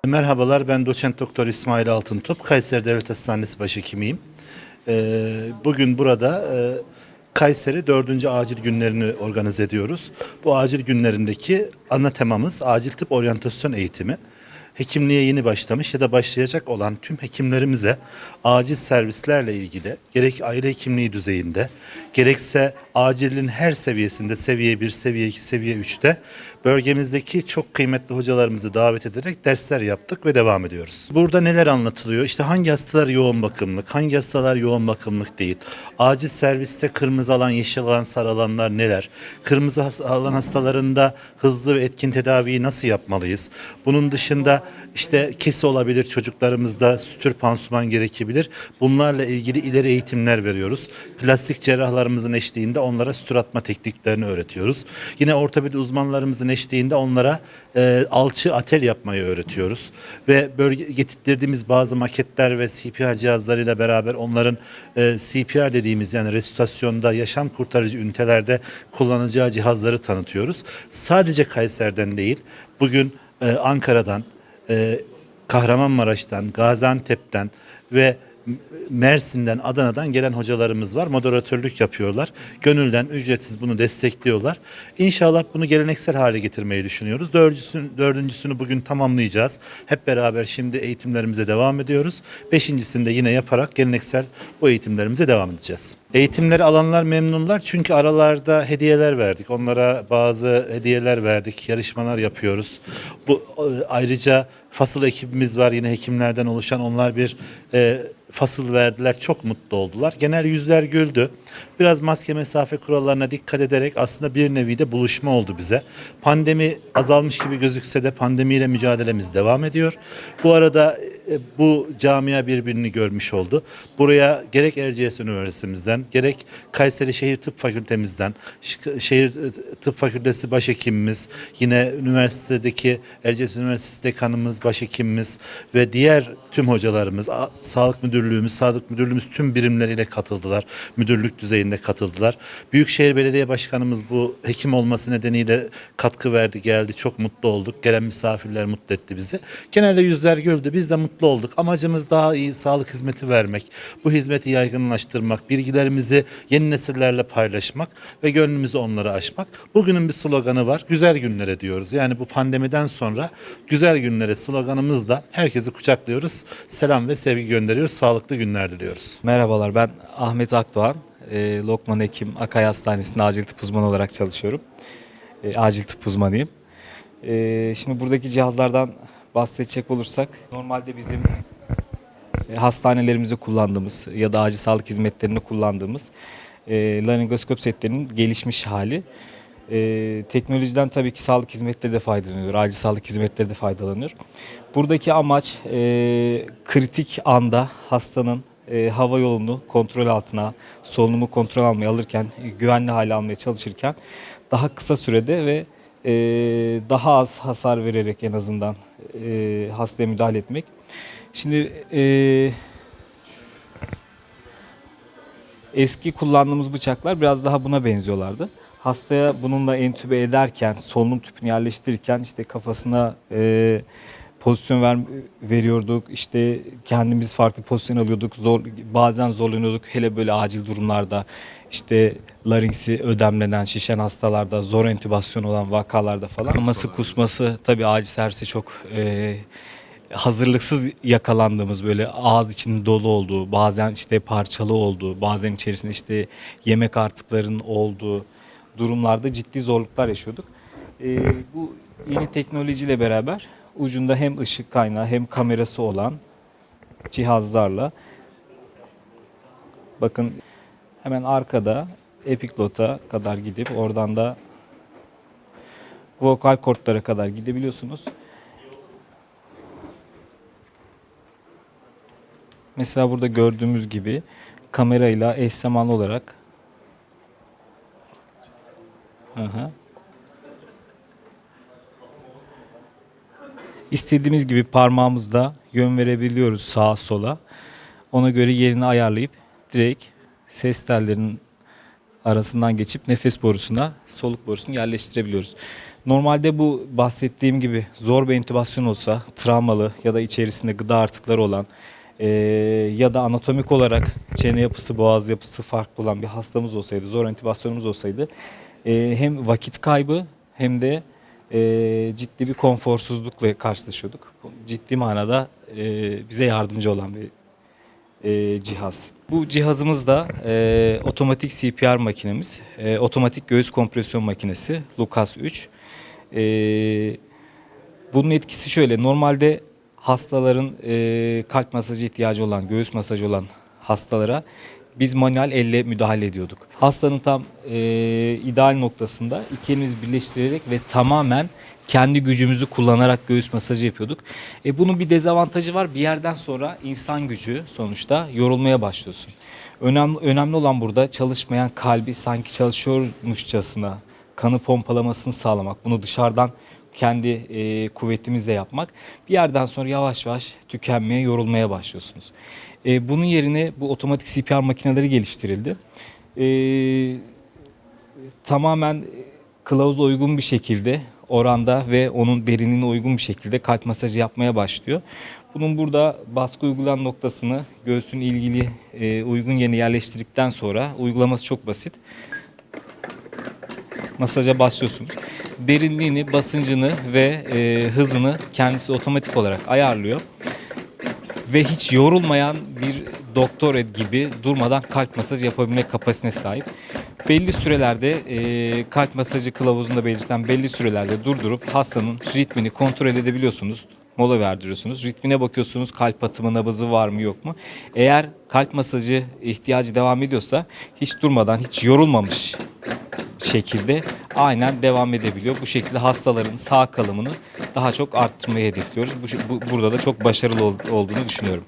Merhabalar, ben Doçent Doktor İsmail Altıntop, Kayseri Devlet Hastanesi Başhekimiyim. Bugün burada Kayseri 4. acil günlerini organize ediyoruz. Bu acil günlerindeki ana temamız acil tıp oryantasyon eğitimi. Hekimliğe yeni başlamış ya da başlayacak olan tüm hekimlerimize acil servislerle ilgili gerek aile hekimliği düzeyinde gerekse acilin her seviyesinde seviye 1, seviye 2, seviye 3'te bölgemizdeki çok kıymetli hocalarımızı davet ederek dersler yaptık ve devam ediyoruz. Burada neler anlatılıyor? İşte hangi hastalar yoğun bakımlık, hangi hastalar yoğun bakımlık değil? Acil serviste kırmızı alan, yeşil alan, sarı alanlar neler? Kırmızı alan hastalarında hızlı ve etkin tedaviyi nasıl yapmalıyız? Bunun dışında işte kesi olabilir çocuklarımızda, sütür pansuman gerekebilir. Bunlarla ilgili ileri eğitimler veriyoruz. Plastik cerrahlarımızın eşliğinde onlara sütür atma tekniklerini öğretiyoruz. Yine ortopedi uzmanlarımızın eşliğinde onlara alçı atel yapmayı öğretiyoruz. Ve bölge getirdiğimiz bazı maketler ve CPR cihazlarıyla beraber onların CPR dediğimiz yani resitasyonda yaşam kurtarıcı ünitelerde kullanacağı cihazları tanıtıyoruz. Sadece Kayseri'den değil, bugün Ankara'dan, Kahramanmaraş'tan, Gaziantep'ten ve Mersin'den, Adana'dan gelen hocalarımız var. Moderatörlük yapıyorlar. Gönülden ücretsiz bunu destekliyorlar. İnşallah bunu geleneksel hale getirmeyi düşünüyoruz. Dördüncüsünü bugün tamamlayacağız. Hep beraber şimdi eğitimlerimize devam ediyoruz. Beşincisini de yine yaparak geleneksel bu eğitimlerimize devam edeceğiz. Eğitimleri alanlar memnunlar çünkü aralarda hediyeler verdik. Onlara bazı hediyeler verdik. Yarışmalar yapıyoruz. Ayrıca fasıl ekibimiz var yine hekimlerden oluşan. Onlar bir fasıl verdiler. Çok mutlu oldular. Genel yüzler güldü. Biraz maske mesafe kurallarına dikkat ederek aslında bir nevi de buluşma oldu bize. Pandemi azalmış gibi gözükse de pandemiyle mücadelemiz devam ediyor. Bu arada bu camia birbirini görmüş oldu. Buraya gerek Erciyes Üniversitemizden, gerek Kayseri Şehir Tıp Fakültemizden, Şehir Tıp Fakültesi başhekimimiz, yine üniversitedeki Erciyes Üniversitesi dekanımız, başhekimimiz ve diğer tüm hocalarımız, Sağlık Müdürlüğümüz tüm birimleriyle katıldılar. Müdürlük düzeyinde katıldılar. Büyükşehir Belediye Başkanımız bu hekim olması nedeniyle katkı verdi, geldi. Çok mutlu olduk. Gelen misafirler mutlu etti bizi. Genelde yüzler güldü. Biz de mutlu olduk. Amacımız daha iyi sağlık hizmeti vermek. Bu hizmeti yaygınlaştırmak, bilgilerimizi yeni nesillerle paylaşmak ve gönlümüzü onlara açmak. Bugünün bir sloganı var. Güzel günlere diyoruz. Yani bu pandemiden sonra güzel günlere sloganımızla herkesi kucaklıyoruz. Selam ve sevgi gönderiyoruz. Sağlıklı günler diliyoruz. Merhabalar, ben Ahmet Akdoğan. Lokman Hekim Akay Hastanesi'nde acil tıp uzmanı olarak çalışıyorum. Acil tıp uzmanıyım. Şimdi buradaki cihazlardan bahsedecek olursak, normalde bizim hastanelerimizde kullandığımız ya da acil sağlık hizmetlerinde kullandığımız laringoskop setlerinin gelişmiş hali. Teknolojiden tabii ki sağlık hizmetleri de faydalanıyor, acil sağlık hizmetleri de faydalanıyor. Buradaki amaç kritik anda hastanın hava yolunu kontrol altına, solunumu kontrol almaya alırken, güvenli hale almaya çalışırken daha kısa sürede ve daha az hasar vererek en azından hastaya müdahale etmek. Şimdi eski kullandığımız bıçaklar biraz daha buna benziyorlardı. Hastaya bununla entübe ederken, solunum tüpünü yerleştirirken işte kafasına pozisyon veriyorduk. İşte kendimiz farklı pozisyon alıyorduk. Bazen zorlanıyorduk. Hele böyle acil durumlarda işte laringsi ödemlenen, şişen hastalarda, zor entübasyon olan vakalarda falan. Kanaması, kusması tabii acil servise çok hazırlıksız yakalandığımız böyle ağız içinin dolu olduğu, bazen işte parçalı olduğu, bazen içerisinde işte yemek artıklarının olduğu durumlarda ciddi zorluklar yaşıyorduk. Bu yeni teknolojiyle beraber ucunda hem ışık kaynağı hem kamerası olan cihazlarla bakın hemen arkada Epiclot'a kadar gidip oradan da vokal kortlara kadar gidebiliyorsunuz. Mesela burada gördüğümüz gibi kamerayla eş zamanlı olarak istediğimiz gibi parmağımızla yön verebiliyoruz sağa sola. Ona göre yerini ayarlayıp direkt ses tellerinin arasından geçip nefes borusuna, soluk borusunu yerleştirebiliyoruz. Normalde bu bahsettiğim gibi zor bir entübasyon olsa, travmalı ya da içerisinde gıda artıkları olan ya da anatomik olarak çene yapısı, boğaz yapısı farklı olan bir hastamız olsaydı, zor entübasyonumuz olsaydı hem vakit kaybı hem de ciddi bir konforsuzlukla karşılaşıyorduk. Bu ciddi manada bize yardımcı olan bir cihaz. Bu cihazımız da otomatik CPR makinemiz, otomatik göğüs kompresyon makinesi Lucas 3. Bunun etkisi şöyle, normalde hastaların kalp masajı ihtiyacı olan, göğüs masajı olan hastalara biz manuel elle müdahale ediyorduk. Hastanın tam ideal noktasında iki elimizi birleştirerek ve tamamen kendi gücümüzü kullanarak göğüs masajı yapıyorduk. Bunun bir dezavantajı var. Bir yerden sonra insan gücü sonuçta yorulmaya başlıyorsun. Önemli olan burada çalışmayan kalbi sanki çalışıyormuşçasına kanı pompalamasını sağlamak. Bunu dışarıdan kendi kuvvetimizle yapmak. Bir yerden sonra yavaş yavaş tükenmeye, yorulmaya başlıyorsunuz. Bunun yerine bu otomatik CPR makineleri geliştirildi. Tamamen kılavuza uygun bir şekilde oranda ve onun derinliğine uygun bir şekilde kalp masajı yapmaya başlıyor. Bunun burada baskı uygulanan noktasını göğsün ilgili uygun yerine yerleştirdikten sonra uygulaması çok basit. Masaja başlıyorsunuz. Derinliğini, basıncını ve hızını kendisi otomatik olarak ayarlıyor. Ve hiç yorulmayan bir doktor gibi durmadan kalp masajı yapabilme kapasitesine sahip. Belli sürelerde kalp masajı kılavuzunda belirtilen belli sürelerde durdurup hastanın ritmini kontrol edebiliyorsunuz. Mola verdiriyorsunuz. Ritmine bakıyorsunuz, kalp atımı, nabızı var mı yok mu? Eğer kalp masajı ihtiyacı devam ediyorsa hiç durmadan, hiç yorulmamış şekilde aynen devam edebiliyor. Bu şekilde hastaların sağ kalımını daha çok arttırmayı hedefliyoruz. Burada da çok başarılı olduğunu düşünüyorum.